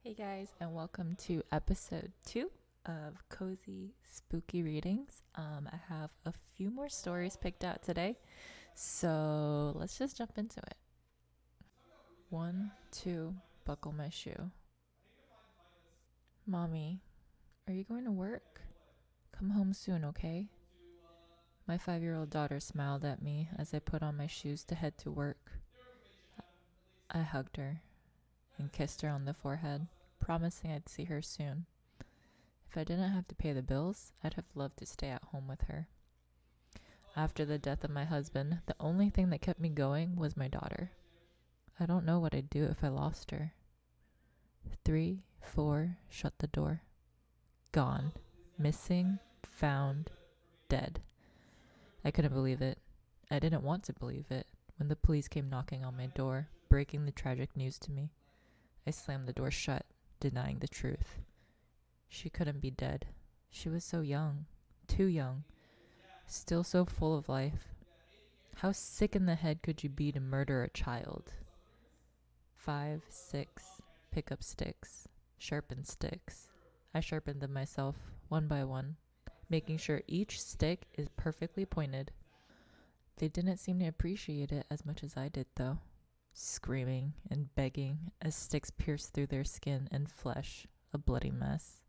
Hey guys, and welcome to episode 2 of Cozy Spooky Readings. I have a few more stories picked out today, so let's just jump into it. 1, 2, buckle my shoe. Mommy, are you going to work? Come home soon, okay? My 5-year-old daughter smiled at me as I put on my shoes to head to work. I hugged her and kissed her on the forehead, promising I'd see her soon. If I didn't have to pay the bills, I'd have loved to stay at home with her. After the death of my husband, the only thing that kept me going was my daughter. I don't know what I'd do if I lost her. 3, 4, shut the door. Gone. Missing, found, dead. I couldn't believe it. I didn't want to believe it when the police came knocking on my door, breaking the tragic news to me. I slammed the door shut, denying the truth. She couldn't be dead. She was so young. Too young. Still so full of life. How sick in the head could you be to murder a child? 5, 6, pick up sticks, sharpen sticks. I sharpened them myself, one by one, making sure each stick is perfectly pointed. They didn't seem to appreciate it as much as I did, though, screaming and begging as sticks pierced through their skin and flesh, a bloody mess.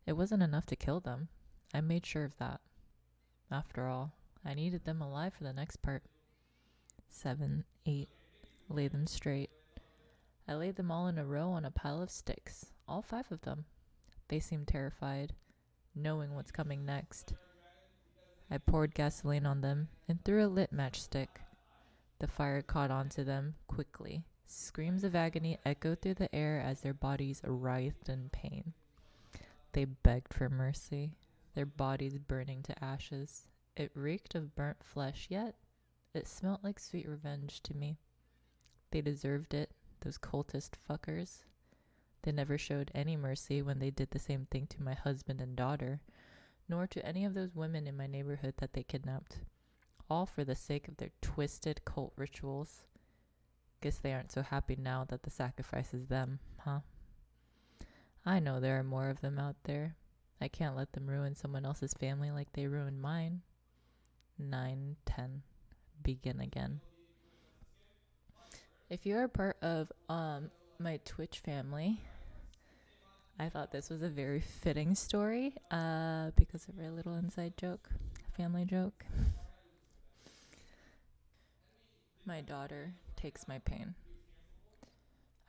It wasn't enough to kill them. I made sure of that. After all, I needed them alive for the next part. 7, 8, lay them straight. I laid them all in a row on a pile of sticks, all 5 of them. They seemed terrified, knowing what's coming next. I poured gasoline on them and threw a lit matchstick. The fire caught onto them quickly. Screams of agony echoed through the air as their bodies writhed in pain. They begged for mercy, their bodies burning to ashes. It reeked of burnt flesh, yet it smelt like sweet revenge to me. They deserved it, those cultist fuckers. They never showed any mercy when they did the same thing to my husband and daughter, nor to any of those women in my neighborhood that they kidnapped. All for the sake of their twisted cult rituals. Guess they aren't so happy now that the sacrifice is them, huh? I know there are more of them out there. I can't let them ruin someone else's family like they ruined mine. 9, 10. Begin again. If you're a part of my Twitch family, I thought this was a very fitting story because of our little inside joke, family joke. My daughter takes my pain.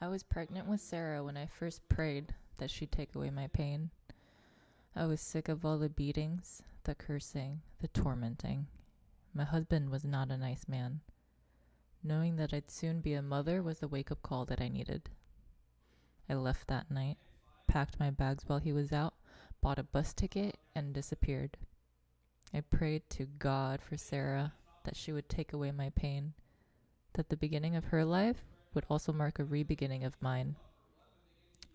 I was pregnant with Sarah when I first prayed that she'd take away my pain. I was sick of all the beatings, the cursing, the tormenting. My husband was not a nice man. Knowing that I'd soon be a mother was the wake-up call that I needed. I left that night, packed my bags while he was out, bought a bus ticket, and disappeared. I prayed to God for Sarah that she would take away my pain, that the beginning of her life would also mark a re-beginning of mine.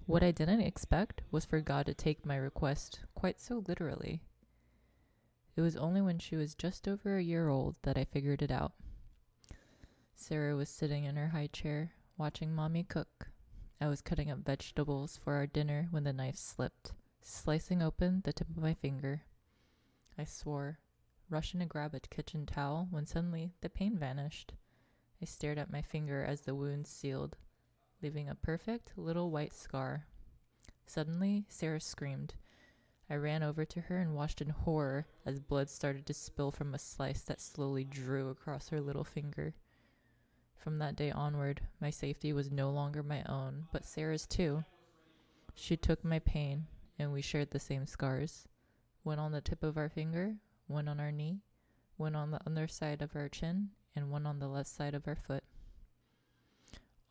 What I didn't expect was for God to take my request quite so literally. It was only when she was just over a year old that I figured it out. Sarah was sitting in her high chair, watching Mommy cook. I was cutting up vegetables for our dinner when the knife slipped, slicing open the tip of my finger. I swore, rushing to grab a kitchen towel when suddenly the pain vanished. I stared at my finger as the wound sealed, leaving a perfect little white scar. Suddenly, Sarah screamed. I ran over to her and watched in horror as blood started to spill from a slice that slowly drew across her little finger. From that day onward, my safety was no longer my own, but Sarah's too. She took my pain, and we shared the same scars. One on the tip of our finger, one on our knee, one on the other side of our chin, and one on the left side of our foot.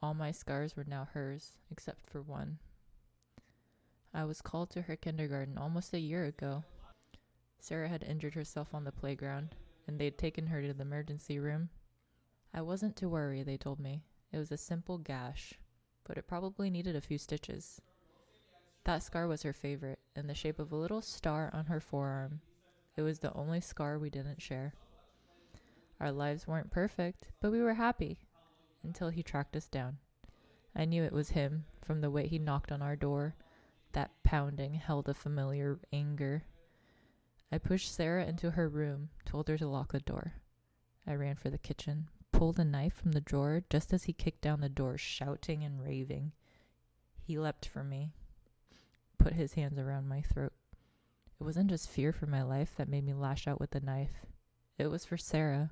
All my scars were now hers, except for one. I was called to her kindergarten almost a year ago. Sarah had injured herself on the playground, and they'd taken her to the emergency room. I wasn't to worry, they told me. It was a simple gash, but it probably needed a few stitches. That scar was her favorite, in the shape of a little star on her forearm. It was the only scar we didn't share. Our lives weren't perfect, but we were happy, until he tracked us down. I knew it was him from the way he knocked on our door. That pounding held a familiar anger. I pushed Sarah into her room, told her to lock the door. I ran for the kitchen, pulled a knife from the drawer just as he kicked down the door, shouting and raving. He leapt for me, put his hands around my throat. It wasn't just fear for my life that made me lash out with the knife. It was for Sarah.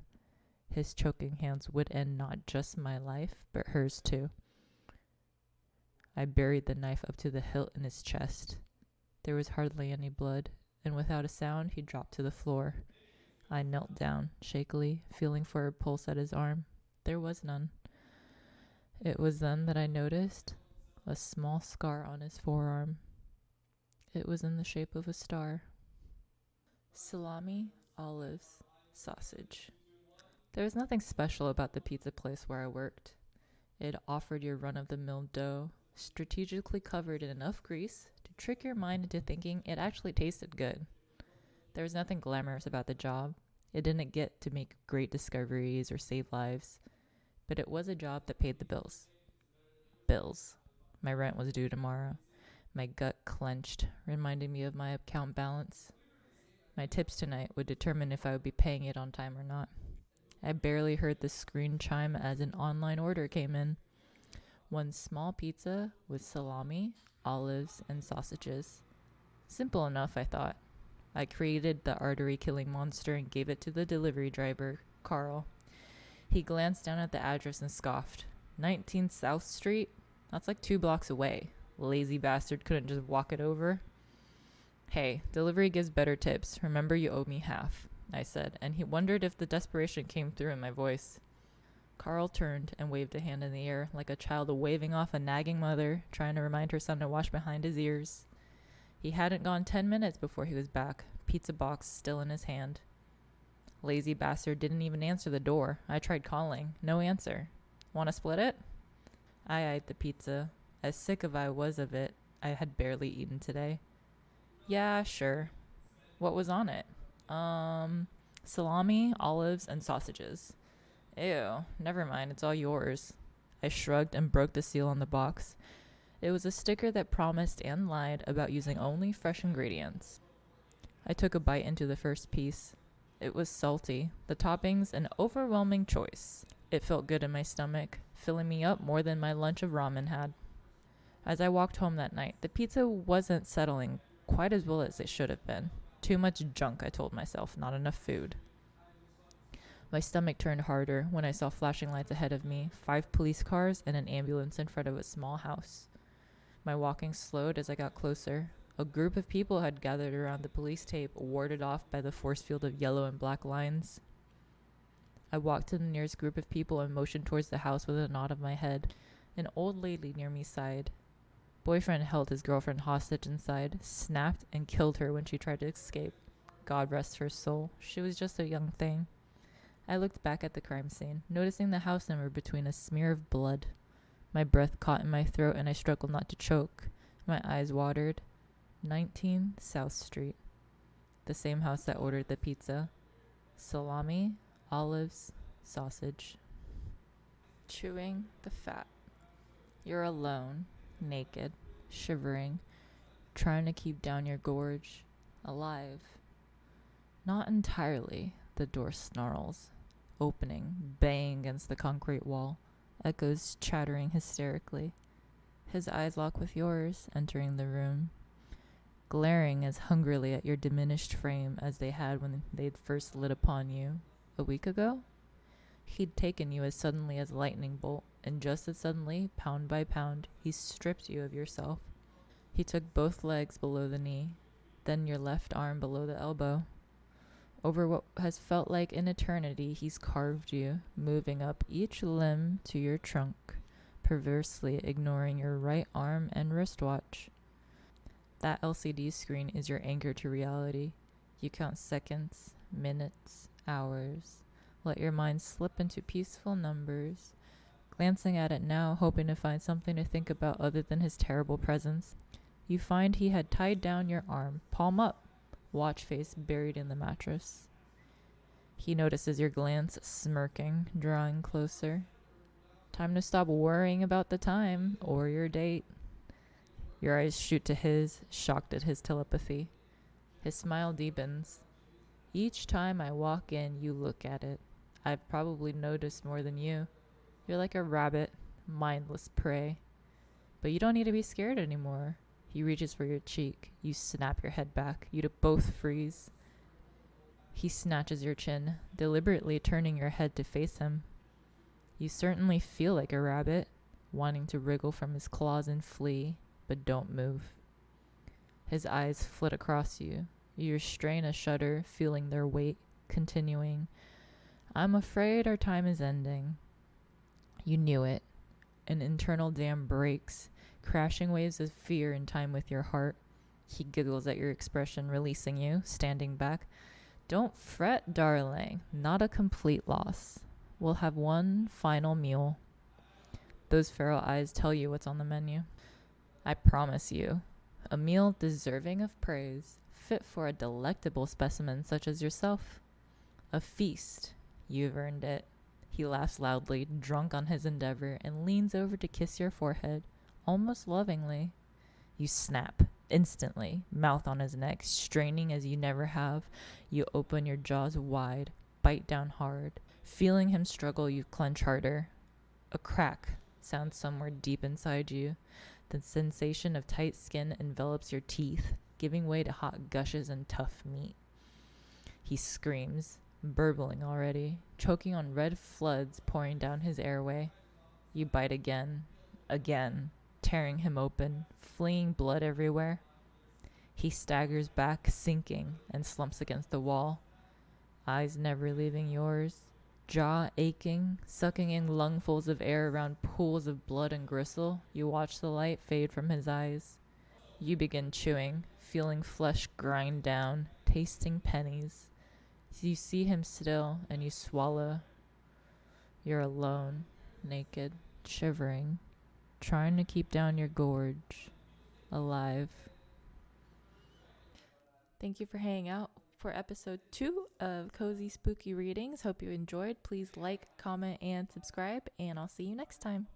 His choking hands would end not just my life, but hers too. I buried the knife up to the hilt in his chest. There was hardly any blood, and without a sound, he dropped to the floor. I knelt down, shakily, feeling for a pulse at his arm. There was none. It was then that I noticed a small scar on his forearm. It was in the shape of a star. Salami, olives, sausage. There was nothing special about the pizza place where I worked. It offered your run-of-the-mill dough, strategically covered in enough grease to trick your mind into thinking it actually tasted good. There was nothing glamorous about the job. It didn't get to make great discoveries or save lives, but it was a job that paid the bills. Bills. My rent was due tomorrow. My gut clenched, reminding me of my account balance. My tips tonight would determine if I would be paying it on time or not. I barely heard the screen chime as an online order came in. One small pizza with salami, olives, and sausages. Simple enough, I thought. I created the artery-killing monster and gave it to the delivery driver, Carl. He glanced down at the address and scoffed. 19 South Street? That's like 2 blocks away. Lazy bastard couldn't just walk it over. Hey, delivery gives better tips. Remember you owe me half, I said, and he wondered if the desperation came through in my voice. Carl turned and waved a hand in the air, like a child waving off a nagging mother, trying to remind her son to wash behind his ears. He hadn't gone 10 minutes before he was back, pizza box still in his hand. Lazy bastard didn't even answer the door. I tried calling. No answer. Want to split it? I eyed the pizza. As sick as I was of it, I had barely eaten today. Yeah, sure. What was on it? Salami, olives, and sausages. Ew, never mind, it's all yours. I shrugged and broke the seal on the box. It was a sticker that promised and lied about using only fresh ingredients. I took a bite into the first piece. It was salty, the toppings an overwhelming choice. It felt good in my stomach, filling me up more than my lunch of ramen had. As I walked home that night, the pizza wasn't settling quite as well as it should have been. Too much junk, I told myself, not enough food. My stomach turned harder when I saw flashing lights ahead of me, 5 police cars, and an ambulance in front of a small house. My walking slowed as I got closer. A group of people had gathered around the police tape, warded off by the force field of yellow and black lines. I walked to the nearest group of people and motioned towards the house with a nod of my head. An old lady near me sighed. Boyfriend held his girlfriend hostage inside, snapped, and killed her when she tried to escape. God rest her soul. She was just a young thing. I looked back at the crime scene, noticing the house number between a smear of blood. My breath caught in my throat and I struggled not to choke. My eyes watered. 19 South Street. The same house that ordered the pizza. Salami, olives, sausage. Chewing the fat. You're alone, naked, shivering, trying to keep down your gorge, alive. Not entirely, the door snarls, opening, bang against the concrete wall, echoes chattering hysterically. His eyes lock with yours, entering the room, glaring as hungrily at your diminished frame as they had when they'd first lit upon you. A week ago? He'd taken you as suddenly as lightning bolt, and just as suddenly, pound by pound, he stripped you of yourself. He took both legs below the knee, then your left arm below the elbow. Over what has felt like an eternity, he's carved you, moving up each limb to your trunk, perversely ignoring your right arm and wristwatch. That LCD screen is your anchor to reality. You count seconds, minutes, hours. Let your mind slip into peaceful numbers. Glancing at it now, hoping to find something to think about other than his terrible presence, you find he had tied down your arm, palm up, watch face buried in the mattress. He notices your glance, smirking, drawing closer. Time to stop worrying about the time or your date. Your eyes shoot to his, shocked at his telepathy. His smile deepens. Each time I walk in, you look at it. I've probably noticed more than you. You're like a rabbit, mindless prey. But you don't need to be scared anymore. He reaches for your cheek. You snap your head back. You both freeze. He snatches your chin, deliberately turning your head to face him. You certainly feel like a rabbit, wanting to wriggle from his claws and flee, but don't move. His eyes flit across you. You restrain a shudder, feeling their weight, continuing. I'm afraid our time is ending. You knew it. An internal dam breaks, crashing waves of fear in time with your heart. He giggles at your expression, releasing you, standing back. Don't fret, darling. Not a complete loss. We'll have one final meal. Those feral eyes tell you what's on the menu. I promise you, a meal deserving of praise, fit for a delectable specimen such as yourself. A feast. You've earned it. He laughs loudly, drunk on his endeavor, and leans over to kiss your forehead, almost lovingly. You snap, instantly, mouth on his neck, straining as you never have. You open your jaws wide, bite down hard. Feeling him struggle, you clench harder. A crack sounds somewhere deep inside you. The sensation of tight skin envelops your teeth, giving way to hot gushes and tough meat. He screams, burbling already, choking on red floods pouring down his airway. You bite again, tearing him open, fleeing blood everywhere. He staggers back, sinking, and slumps against the wall, eyes never leaving yours, jaw aching, sucking in lungfuls of air around pools of blood and gristle. You watch the light fade from his eyes. You begin chewing, feeling flesh grind down, tasting pennies. You see him still, and you swallow. You're alone, naked, shivering, trying to keep down your gorge, alive. Thank you for hanging out for episode 2 of Cozy Spooky Readings. Hope you enjoyed. Please like, comment, and subscribe, and I'll see you next time.